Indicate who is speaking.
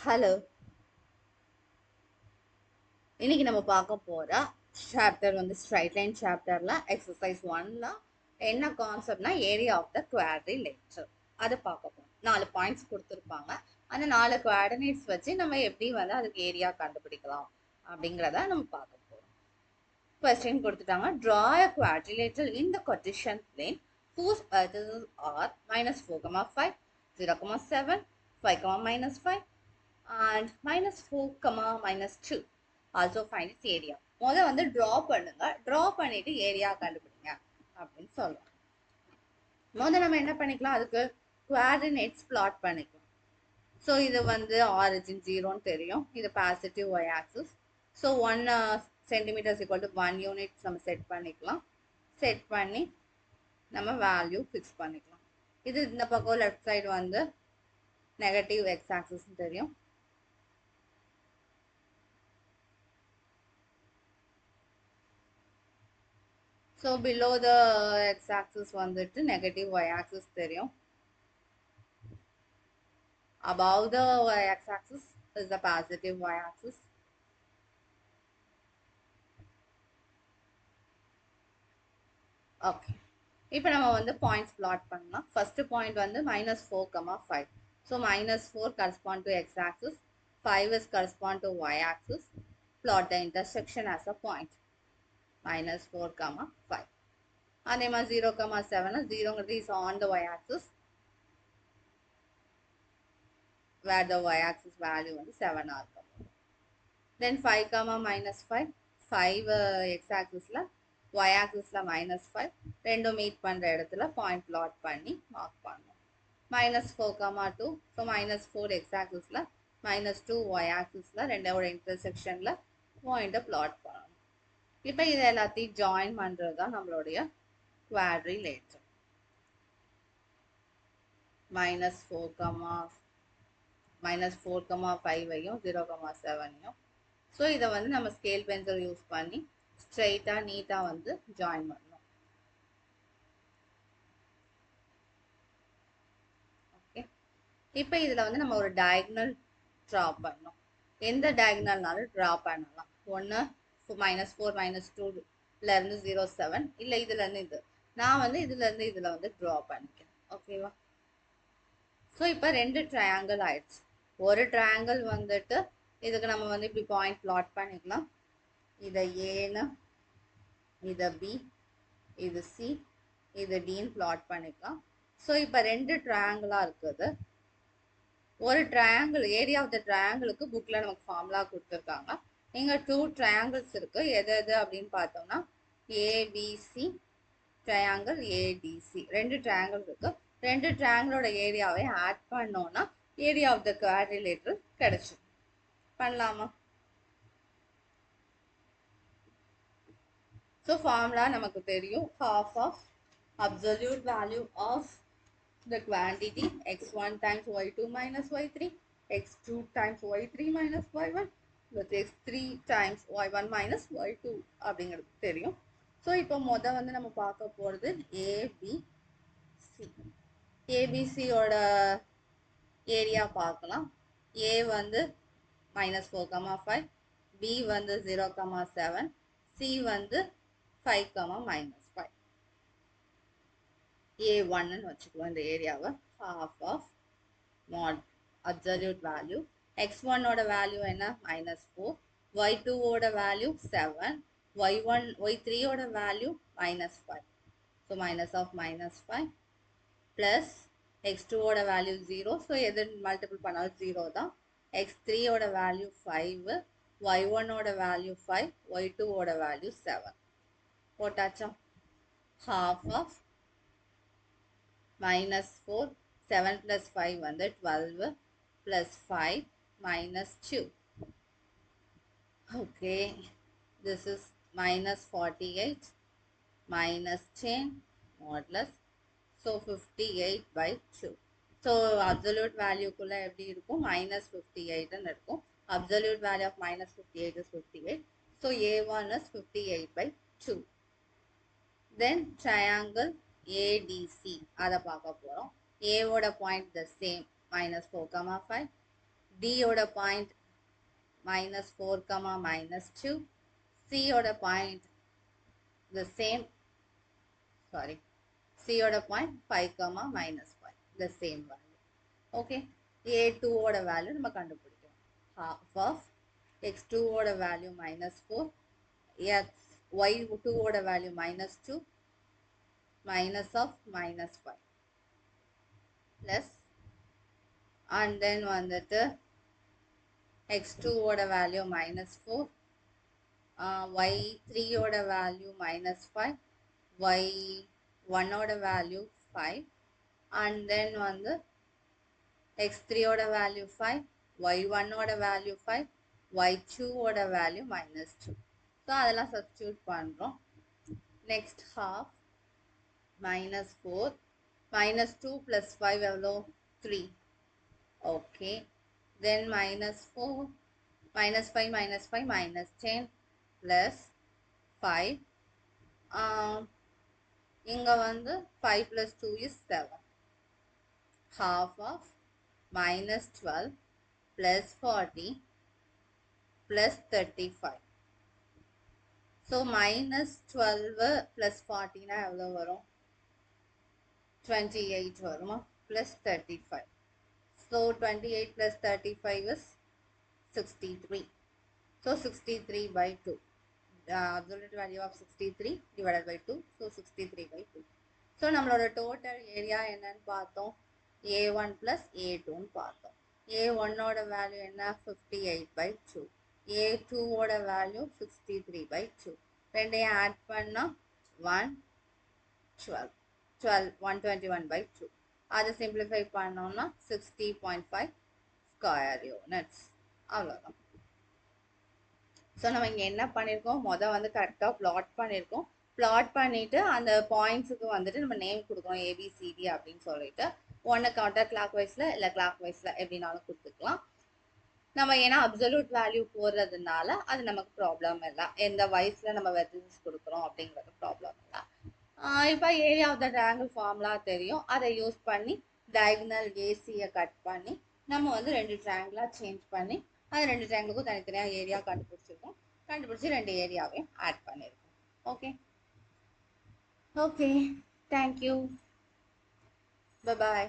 Speaker 1: Hello, இன்னைக்கு நம்ம பார்க்க போற சாப்டர் வந்து ஸ்ட்ரைட் லைன் சாப்டர்ல எக்ஸசைஸ் 1ல என்ன கான்செப்ட்னா ஏரியா ஆஃப் த குவாட்ரிலேட்டர் அதை பார்க்க போறோம். 4 பாயிண்ட்ஸ் கொடுத்துருப்பாங்க. அந்த 4 குவாடினேட்ஸ் வச்சு நம்ம எப்படி வந்து அதுக்கு ஏரியா கண்டுபிடிக்கலாம் அப்படிங்கிறத நம்ம பார்க்க போறோம். கொஸ்டின் கொடுத்துட்டாங்க. Draw a quadrilateral in the Cartesian plane whose vertices are -4, 5, 0, 7, 5, -5 and -4, -2. Also find its area. முதல்ல வந்து draw பண்ணுங்க. draw பண்ணிட்டு ஏரியா கண்டுபிடிங்க அப்படின்னு சொல்லுவோம். முதல்ல நம்ம என்ன பண்ணிக்கலாம், அதுக்கு coordinates plot பண்ணிக்கலாம். ஸோ இது வந்து ஆரிஜின் 0ன்னு தெரியும். இது positive y axis. So 1 centimeters equal to 1 unit நம்ம செட் பண்ணிக்கலாம். செட் பண்ணி நம்ம வேல்யூ ஃபிக்ஸ் பண்ணிக்கலாம். இது இந்த பக்கம் லெஃப்ட் சைடு வந்து நெகட்டிவ் x axis தெரியும். So below the x-axis வந்துட்டு negative y-axis தெரியும். Above the x-axis is the positive y-axis. Okay. இப்போ நம்ம வந்து points plot பண்ணலாம். First point வந்து -4, 5. So -4 correspond to x-axis. 5 is correspond to y-axis. Plot the intersection as a point. -4, 5. அதே மாதிரி 0, 7. 0 is on the y-axis. Where the y-axis value வந்து 7 இருக்கும். Then 5, -5. 5 x-axis ல y-axis ல -5. ரெண்டும் மீட் பண்ற இடத்துல பாயிண்ட் பிளாட் பண்ணி மார்க் பண்ணணும். -4, 2. ஸோ -4 x-axis ல -2 y-axis ல ரெண்டோட இன்டர்செக்ஷன்ல பாயிண்ட்டை பிளாட் பண்ணணும். இப்போ இது எல்லாத்தையும் ஜாயின் பண்றது தான் நம்மளுடைய குவாட்ரிலேட்டர். -4, 5ஐயும் 0, 7ஐயும். ஸோ இதை வந்து நம்ம ஸ்கேல் பென்சில் யூஸ் பண்ணி ஸ்ட்ரெயிட்டாக நீட்டாக வந்து ஜாயின் பண்ணணும். ஓகே, இப்போ இதில் வந்து நம்ம ஒரு டயக்னல் ட்ரா பண்ணணும். எந்த டயக்னல்னாலும் ட்ரா பண்ணலாம். ஒன்று -4, -2லேருந்து 0, 7, இல்லை இதுலேருந்து இது. நான் வந்து இதுலேருந்து இதில் வந்து ட்ரா பண்ணிக்கிறேன். ஓகேவா? ஸோ இப்போ 2 ட்ரையாங்கிள் ஆயிடுச்சு. ஒரு ட்ரையாங்கிள் வந்துட்டு இதுக்கு நம்ம வந்து இப்படி பாயிண்ட் பிளாட் பண்ணிக்கலாம். இதை ஏன்னு, இதை பி, இது சி, இது டின்னு பிளாட் பண்ணிக்கலாம். ஸோ இப்போ 2 ட்ரையாங்கிளாக இருக்குது. ஒரு ட்ரையாங்கிள் ஏரியா ஆஃப் த ட்ரையாங்கிளுக்கு புக்கில் நமக்கு ஃபார்முலா கொடுத்துருக்காங்க. இங்கே 2 ட்ரையாங்கிள்ஸ் இருக்குது. எது அப்படின்னு பார்த்தோம்னா ஏபிசி ட்ரையாங்கிள், ஏடிசி. 2 ட்ரையாங்கிள் இருக்கு. 2 ட்ரையாங்கிளோட ஏரியாவை ஆட் பண்ணோம்னா ஏரியா ஆஃப் த குவாட்ரிலேட்டர் கிடைச்சிடும். பண்ணலாமா? ஸோ ஃபார்முலா நமக்கு தெரியும். half of absolute value of the quantity x1 times y2 minus y3, x2 times y3 minus y1 with x3 times y1 minus y2 அப்படிங்கிறது தெரியும். So இப்போ வந்து நம்ம பார்க்க போகிறது ஏபிசி. ஏபிசியோட ஏரியா பார்க்கலாம். ஏ வந்து -4, 5, பி வந்து 0, 7, சி வந்து 5, -5. A1ன்னு வச்சுக்குவோம் இந்த ஏரியாவை. half of mod absolute value x1 ஓட வேல்யூ என்ன -4, y2 ஓட வேல்யூ 7, y3 ஓட value -5. So minus of -5 plus x2 ஓட வேல்யூ 0. ஸோ எது மல்டிபிள் பண்ணாலும் 0 தான். x3 ஓட வேல்யூ 5, y1 ஓட வேல்யூ 5, y2 ஓட வேல்யூ 7 போட்டாச்சா? half of -4, 7 plus 5 வந்து 12 plus 5 minus 2. Okay, this is -48 minus 10 modulus. So 58 by 2. So absolute value குள்ள எப்படி இருக்கும்? -58 இருக்கும். Absolute value of -58 is 58. So A1 is 58 by 2. Then triangle ADC அதை பார்க்க போறோம். A ஓட பாயிண்ட் the same -4, 5, D ஓட பாயிண்ட் -4, -2. C ஓட point the same, sorry, C ஓட point 5, -5, the same value. Okay, A2 ஓட வேல்யூ நம்ம கண்டுபிடிக்கணும். Half of x2 ஓட வேல்யூ -4, y2 ஓட value -2, minus of -5 plus, and then வந்துட்டு x2 ஓட வேல்யூ -4, y3 ஓட வேல்யூ -5, y1 ஓட வேல்யூ 5, and then வந்து x3 ஓட வேல்யூ 5, y1 ஓட வேல்யூ 5, y2 ஓட வேல்யூ -2. ஸோ அதெல்லாம் சப்ஸ்டியூட் பண்ணுறோம். நெக்ஸ்ட் half -4, -2 plus 5 எவ்வளோ 3. ஓகே, தென் -4, -5, -10 plus 5. இங்கே வந்து 5 plus 2 is 7. Half of -12 plus 40 plus 35. So -12 plus 40 னா எவ்வளோ வரும்? 28 வருமா? plus 35. So 28 plus 35 is 63. So 63 by 2. Absolute value of 63 divided by 2. So 63 by 2. So நம்மளோட total area என்னன்னு பார்த்தோம்? A1 plus A2 பார்த்தோம். A1 ஓட வேல்யூ என்ன? 58 by 2. A2 ஓட வேல்யூ 63 by 2. ரெண்டையும் ஆட் பண்ணா 121 by 2. அதை சிம்பிளிஃபை பண்ணோம்னா 60.5 ஸ்கொயர் யூனிட்ஸ். அவ்வளோதான். ஸோ நம்ம இங்கே என்ன பண்ணியிருக்கோம்? வந்து கரெக்டாக பிளாட் பண்ணியிருக்கோம். பிளாட் பண்ணிட்டு அந்த பாயிண்ட்ஸுக்கு வந்துட்டு நம்ம நேம் கொடுக்குறோம், ஏபிசிடி அப்படின்னு சொல்லிட்டு. ஒன்று கவுண்டர் கிளாக் வைஸில் இல்லை கிளாக் வைஸில் எப்படினாலும் கொடுத்துக்கலாம். நம்ம ஏன்னா அப்சல்யூட் வேல்யூ போடுறதுனால அது நமக்கு ப்ராப்ளம் இல்லை. எந்த வயசில் நம்ம வெர்டிசஸ் கொடுக்குறோம் அப்படிங்கிறது ப்ராப்ளம் இல்லை. இப்போ area of the triangle formula தெரியும். அதை யூஸ் பண்ணி டயகனல் ஏசியை கட் பண்ணி நம்ம வந்து 2 ட்ரையாங்கிளாக சேஞ்ச் பண்ணி அது 2 ட்ரையாங்கிளுக்கும் தனித்தனியாக ஏரியா கண்டுபிடிச்சிருக்கோம். கண்டுபிடிச்சி 2 ஏரியாவையும் ஆட் பண்ணியிருக்கோம். Okay okay, thank you, bye bye.